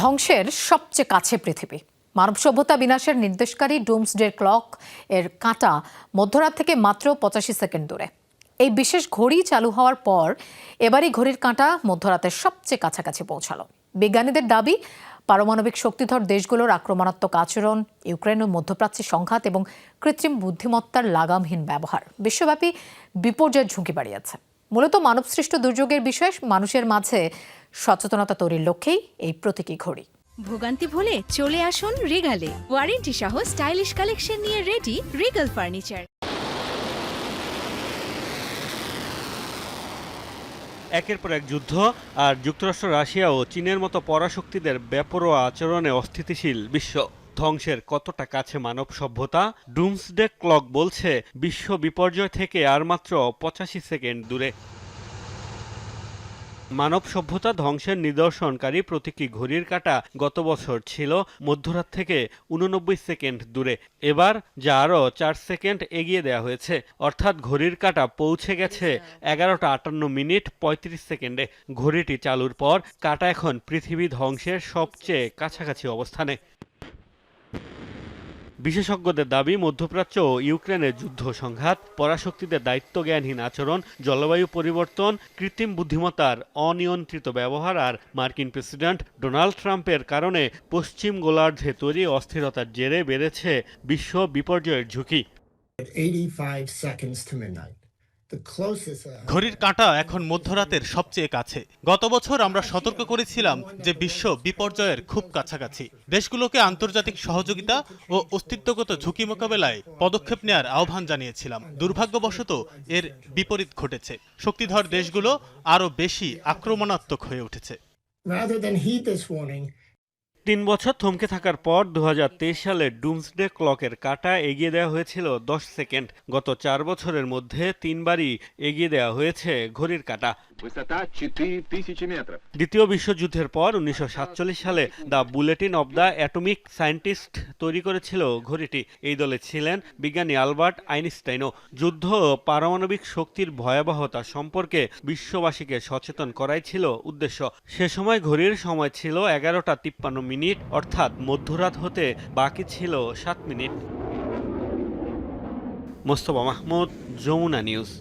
ধ্বংসের সবচেয়ে কাছে পৃথিবী। মানব সভ্যতা বিনাশের নির্দেশকারী ডুমসডে ক্লক এর কাঁটা মধ্যরাত থেকে মাত্র 85 সেকেন্ড দূরে। এই বিশেষ ঘড়ি চালু হওয়ার পর এবারই ঘড়ির কাঁটা মধ্যরাতের সবচেয়ে কাছাকাছি পৌঁছালো। বিজ্ঞানীদের দাবি, পারমাণবিক শক্তিধর দেশগুলোর আক্রমণাত্মক আচরণ, ইউক্রেন ও মধ্যপ্রাচ্যের সংঘাত এবং কৃত্রিম বুদ্ধিমত্তার লাগামহীন ব্যবহার বিশ্বব্যাপী বিপর্যয়ের ঝুঁকি বাড়িয়েছে। মূলত মানবসৃষ্ট দুর্যোগের বিষয়ে মানুষের মাঝে সচেতনতা তৈরির লক্ষ্যেই এই প্রতীকী ঘড়ি। ভোগান্তি ভুলে চলে আসুন রিগালে, ওয়ারেন্টি সহ স্টাইলিশ কালেকশন নিয়ে রেডি রিগাল ফার্নিচার। একের পর এক যুদ্ধ আর যুক্তরাষ্ট্র, রাশিয়া ও চীনের মতো পরাশক্তিদের বেপরোয়া আচরণে অস্থিতিশীল বিশ্ব। ধ্বংসের কতটা কাছে মানব সভ্যতা? ডুমসডে ক্লক বলছে বিশ্ব বিপর্যয় থেকে আর মাত্র 85 সেকেন্ড দূরে। মানব সভ্যতা ধ্বংসের নিদর্শনকারী প্রতীকী ঘড়ির কাঁটা গত বছর ছিল মধ্যরাত থেকে 89 সেকেন্ড দূরে। এবার যা আরও 4 সেকেন্ড এগিয়ে দেওয়া হয়েছে, অর্থাৎ ঘড়ির কাঁটা পৌঁছে গেছে 11টা 58 মিনিট 35 সেকেন্ডে। ঘড়িটি চালুর পর কাঁটা এখন পৃথিবী ধ্বংসের সবচেয়ে কাছাকাছি অবস্থানে। বিশেষজ্ঞদের দাবি, মধ্যপ্রাচ্য ও ইউক্রেনের যুদ্ধ সংঘাত, পরাশক্তিদের দায়িত্বজ্ঞানহীন আচরণ, জলবায়ু পরিবর্তন, কৃত্রিম বুদ্ধিমত্তার অনিয়ন্ত্রিত ব্যবহার আর মার্কিন প্রেসিডেন্ট ডোনাল্ড ট্রাম্পের কারণে পশ্চিম গোলার্ধে তৈরি অস্থিরতার জেরে বেড়েছে বিশ্ব বিপর্যয়ের ঝুঁকি। ঘড়ির কাঁটা এখন মধ্যরাতের সবচেয়ে কাছে। গত বছর আমরা সতর্ক করেছিলাম যে বিশ্ব বিপর্যয়ের খুব কাছাকাছি। দেশগুলোকে আন্তর্জাতিক সহযোগিতা ও অস্তিত্বগত ঝুঁকি মোকাবেলায় পদক্ষেপ নেওয়ার আহ্বান জানিয়েছিলাম। দুর্ভাগ্যবশত এর বিপরীত ঘটেছে। শক্তিধর দেশগুলো আরও বেশি আক্রমণাত্মক হয়ে উঠেছে। 3 বছর থমকে থাকার পর 2023 সালে ডুমসডে ক্লকের কাঁটা এগিয়ে দেওয়া হয়েছিল 10 সেকেন্ড। গত 4 বছরের মধ্যে 3বারই এগিয়ে দেওয়া হয়েছে ঘড়ির কাঁটা। দ্বিতীয় বিশ্বযুদ্ধের পর 1947 সালে the bulletin of the atomic scientist তৈরি করেছিল ঘড়িটি। এই দলে ছিলেন বিজ্ঞানী আলবার্ট আইনস্টাইনও। যুদ্ধ ও পারমাণবিক শক্তির ভয়াবহতা সম্পর্কে বিশ্ববাসীকে সচেতন করাই ছিল উদ্দেশ্য। সে সময় ঘড়ির সময় ছিল 11টা 53 মিনিট, অর্থাৎ মধ্যরাত হতে বাকি ছিল 7 মিনিট। মোস্তফা মাহমুদ, যমুনা নিউজ।